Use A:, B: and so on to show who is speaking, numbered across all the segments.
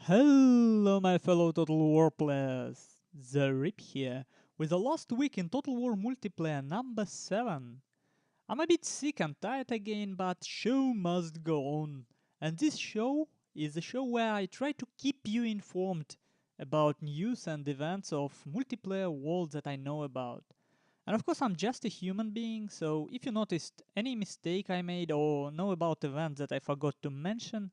A: Hello my fellow Total War players, Zaript here, with the last week in Total War multiplayer number 7. I'm a bit sick and tired again, but show must go on. And this show is a show where I try to keep you informed about news and events of multiplayer worlds that I know about. And of course I'm just a human being, so if you noticed any mistake I made or know about events that I forgot to mention,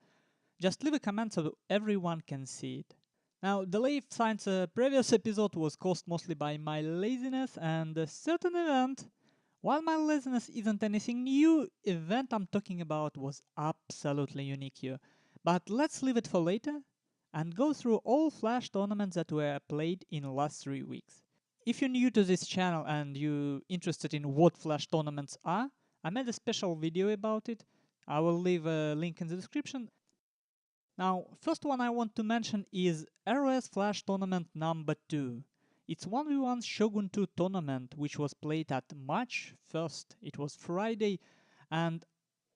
A: just leave a comment so everyone can see it. Now, the late science previous episode was caused mostly by my laziness and a certain event. While my laziness isn't anything new, event I'm talking about was absolutely unique here. But let's leave it for later and go through all Flash tournaments that were played in the last 3 weeks. If you're new to this channel and you're interested in what Flash tournaments are, I made a special video about it. I will leave a link in the description. Now, first one I want to mention is ROS Flash Tournament number 2. It's 1v1 Shogun 2 tournament, which was played at March 1st. It was Friday, and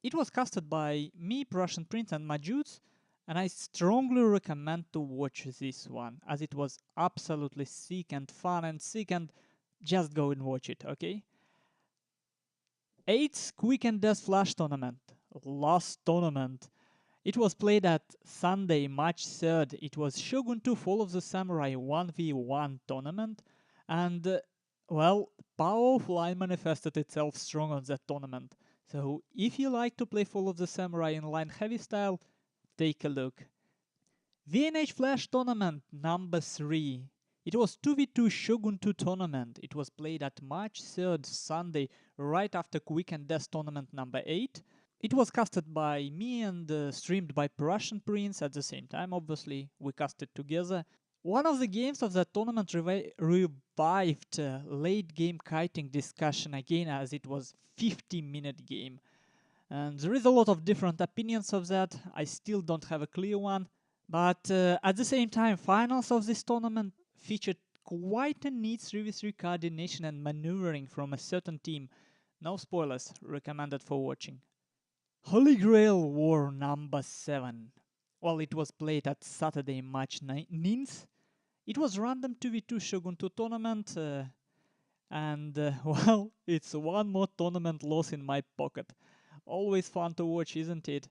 A: it was casted by me, ThePrussianPrince, and Majutsu, and I strongly recommend to watch this one, as it was absolutely sick and fun and sick, and just go and watch it, okay? 8th Quick and Death Flash Tournament, last tournament. It was played at Sunday, March 3rd. It was Shogun 2 Fall of the Samurai 1v1 tournament, and well, power of line manifested itself strong on that tournament. So if you like to play Fall of the Samurai in line heavy style, take a look. VNH Flash Tournament number 3. It was 2v2 Shogun 2 tournament. It was played at March 3rd, Sunday, right after Quick and Death Tournament number 8. It was casted by me and streamed by ThePrussianPrince at the same time, obviously. We casted together. One of the games of that tournament revived late game kiting discussion again, as it was 50-minute game. And there is a lot of different opinions of that. I still don't have a clear one. But at the same time, finals of this tournament featured quite a neat 3v3 coordination and maneuvering from a certain team. No spoilers, recommended for watching. Holy Grail War number 7. Well, it was played at Saturday, March 9th. It was random 2v2 Shogun 2 tournament, well, it's one more tournament loss in my pocket. Always fun to watch, isn't it?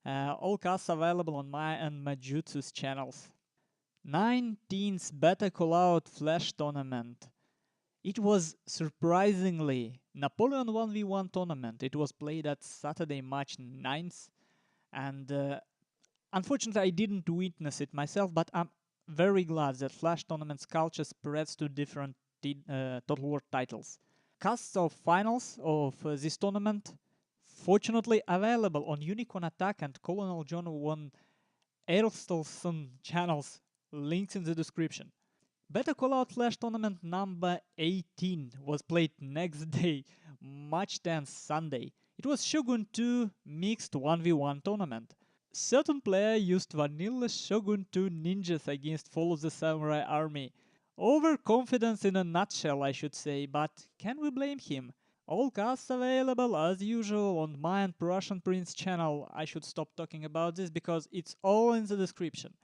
A: All casts available on my and Majutsu's channels. 19th Better Call Out Flash Tournament. It was surprisingly Napoleon 1v1 tournament. It was played at Saturday, March 9th, and unfortunately I didn't witness it myself, but I'm very glad that Flash Tournament's culture spreads to different Total War titles. Casts of finals of this tournament fortunately available on Unicornattack and Colonel John 1 Earlsteinson channels, links in the description. Better Call Out Flash Tournament number 18 was played next day, March 10th, Sunday. It was Shogun 2 mixed 1v1 tournament. Certain player used vanilla Shogun 2 ninjas against Fall of the Samurai army. Overconfidence in a nutshell, I should say, but can we blame him? All casts available as usual on my and ThePrussianPrince channel. I should stop talking about this because it's all in the description.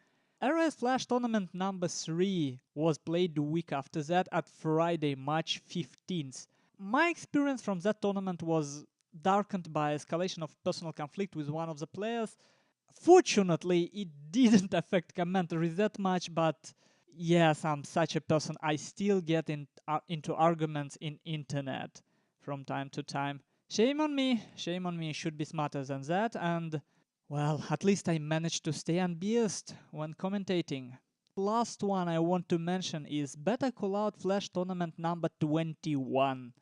A: RS Flash Tournament number 3 was played the week after that at Friday, March 15th. My experience from that tournament was darkened by escalation of personal conflict with one of the players. Fortunately, it didn't affect commentary that much, but yes, I'm such a person. I still get into arguments in internet from time to time. Shame on me, should be smarter than that, and well, at least I managed to stay unbiased when commentating. Last one I want to mention is Better Call Out Flash Tournament number 21.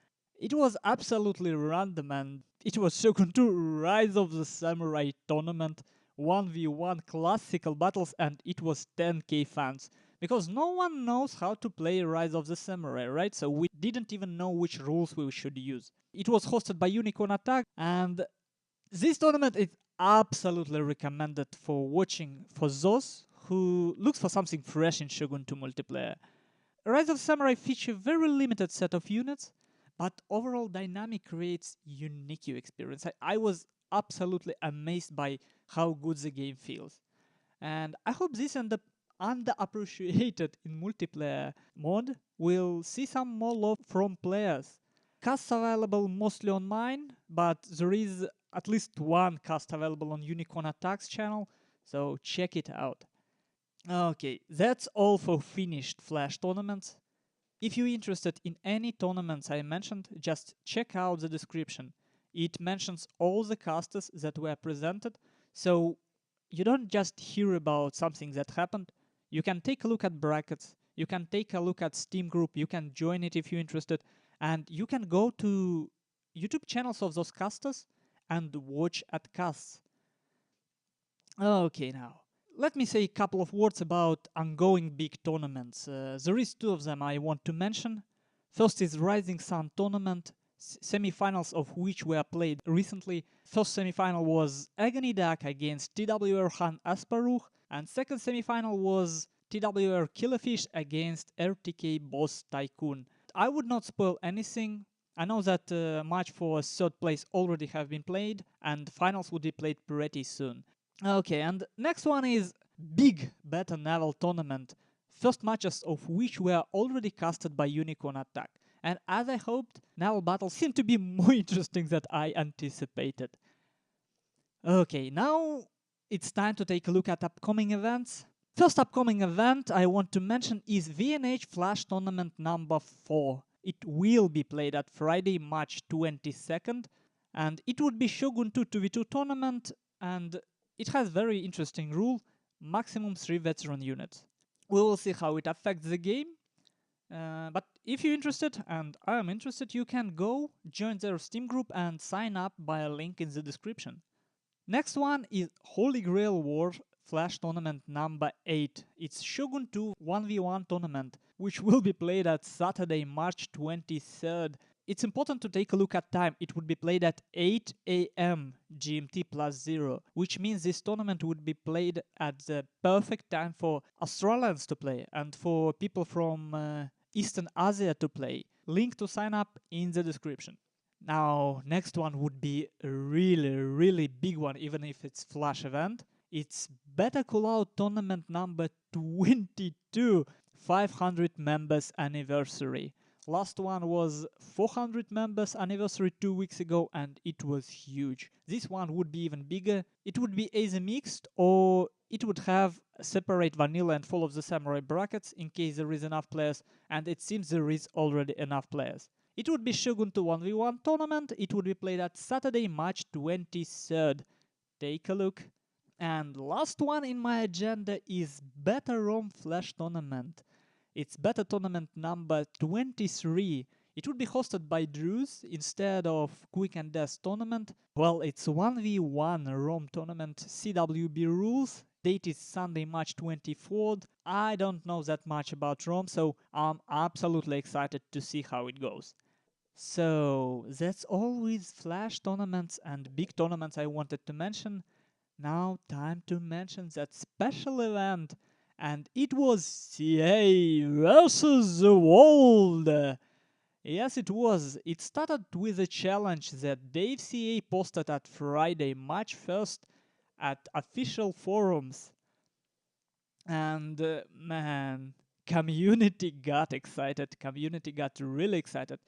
A: It was absolutely random, and it was Shogun 2 Rise of the Samurai Tournament, 1v1 classical battles, and it was 10k fans. Because no one knows how to play Rise of the Samurai, right? So we didn't even know which rules we should use. It was hosted by Unicornattack, and this tournament is absolutely recommended for watching for those who looks for something fresh in Shogun 2 multiplayer. Rise of Samurai features very limited set of units, but overall dynamic creates unique experience. I was absolutely amazed by how good the game feels. And I hope this underappreciated in multiplayer mode will see some more love from players. Casts available mostly on mine, but there is at least one cast available on Unicornattack's channel, so check it out. Okay, that's all for finished Flash tournaments. If you're interested in any tournaments I mentioned, just check out the description. It mentions all the casters that were presented, so you don't just hear about something that happened. You can take a look at brackets, you can take a look at Steam group, you can join it if you're interested, and you can go to YouTube channels of those casters and watch at casts. Okay, now let me say a couple of words about ongoing big tournaments. There is two of them I want to mention. First is Rising Sun tournament, semi-finals of which were played recently. First semi-final was Agony Duck against TWR Han Asparuch, and second semi-final was TWR Killerfish against RTK Boss Tycoon. I would not spoil anything. I know that match for third place already have been played, and finals would be played pretty soon. Okay, and next one is big Battle Naval tournament, first matches of which were already casted by Unicornattack. And as I hoped, naval battles seem to be more interesting than I anticipated. Okay, now it's time to take a look at upcoming events. First upcoming event I want to mention is VNH Flash Tournament number 4. It will be played at Friday, March 22nd, and it would be Shogun 2 2v2 tournament, and it has very interesting rule, maximum 3 veteran units. We will see how it affects the game, but if you're interested, and I am interested, you can go join their Steam group and sign up by a link in the description. Next one is Holy Grail War Flash Tournament number 8. It's Shogun 2 1v1 tournament, which will be played at Saturday, March 23rd. It's important to take a look at time. It would be played at 8 AM GMT +0, which means this tournament would be played at the perfect time for Australians to play and for people from Eastern Asia to play. Link to sign up in the description. Now, next one would be a really big one, even if it's Flash event. It's Better Call Out Tournament number 22, 500 members anniversary. Last one was 400 members anniversary 2 weeks ago, and it was huge. This one would be even bigger. It would be either mixed, or it would have separate vanilla and Fall of the Samurai brackets in case there is enough players, and it seems there is already enough players. It would be Shogun 2 1v1 tournament. It would be played at Saturday, March 23rd. Take a look. And last one in my agenda is Better Rome Flash Tournament. It's Beta Tournament number 23. It would be hosted by Drews instead of Quick and Death Tournament. Well, it's 1v1 Rome Tournament, CWB rules. Date is Sunday, March 24th. I don't know that much about Rome, so I'm absolutely excited to see how it goes. So that's all with Flash tournaments and big tournaments I wanted to mention. Now time to mention that special event, and it was CA versus the world. Yes, it was. It started with a challenge that Dave CA posted at Friday, March 1st at official forums. And man, community got excited. Community got really excited.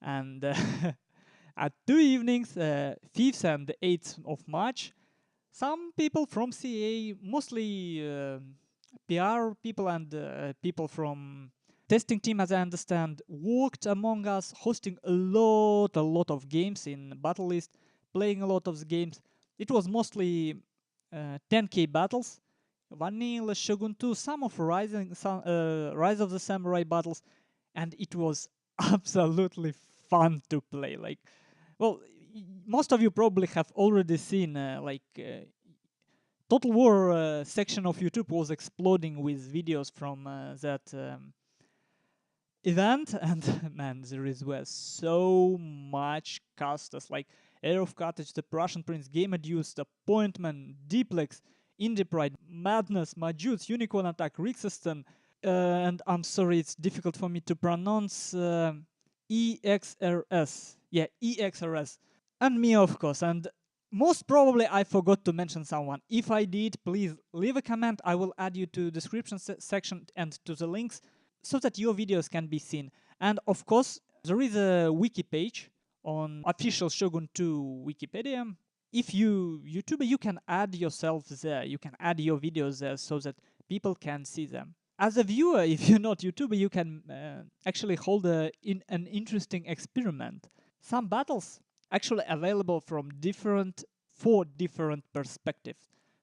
A: And at 2 evenings, 5th and 8th of March, some people from CA, mostly PR people and people from testing team, as I understand, worked among us, hosting a lot of games in battle list, playing a lot of games. It was mostly 10k battles, vanilla, Shogun 2, some of Rise of the Samurai battles, and it was absolutely fun to play. Like, well, most of you probably have already seen Total War section of YouTube was exploding with videos from that event, and man, were so much casters like Air of Carthage, The Prussian Prince, Gamer Deuce, Appointment, Diplex, Indie Pride, Madness, Majutsu, Unicornattack, Risisng, and I'm sorry, it's difficult for me to pronounce, EXRS. Yeah, EXRS. And me, of course. And Most probably I forgot to mention someone. If I did, please leave a comment. I will add you to description section and to the links so that your videos can be seen. And of course, there is a wiki page on official Shogun 2 Wikipedia. If you YouTuber, you can add yourself there. You can add your videos there so that people can see them. As a viewer, if you're not YouTuber, you can actually hold an interesting experiment. Some battles actually available from 4 different perspectives.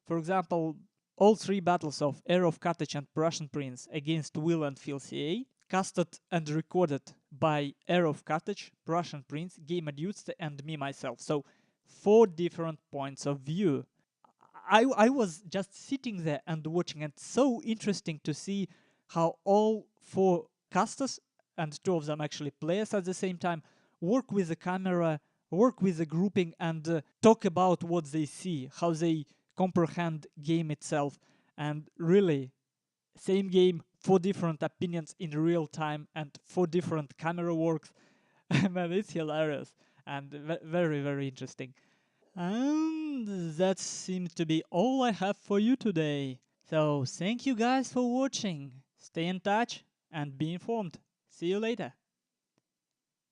A: For example, all 3 battles of Heir of Carthage and Prussian Prince against Will and Phil CA, casted and recorded by Heir of Carthage, Prussian Prince, Majutsu, and me myself. So 4 different points of view. I was just sitting there and watching, and so interesting to see how all 4 casters, and 2 of them actually players at the same time, work with the camera, work with the grouping, and talk about what they see, how they comprehend game itself. And really, same game, 4 different opinions in real time and 4 different camera works. Man, it's hilarious and very, very interesting. And that seems to be all I have for you today. So thank you guys for watching. Stay in touch and be informed. See you later.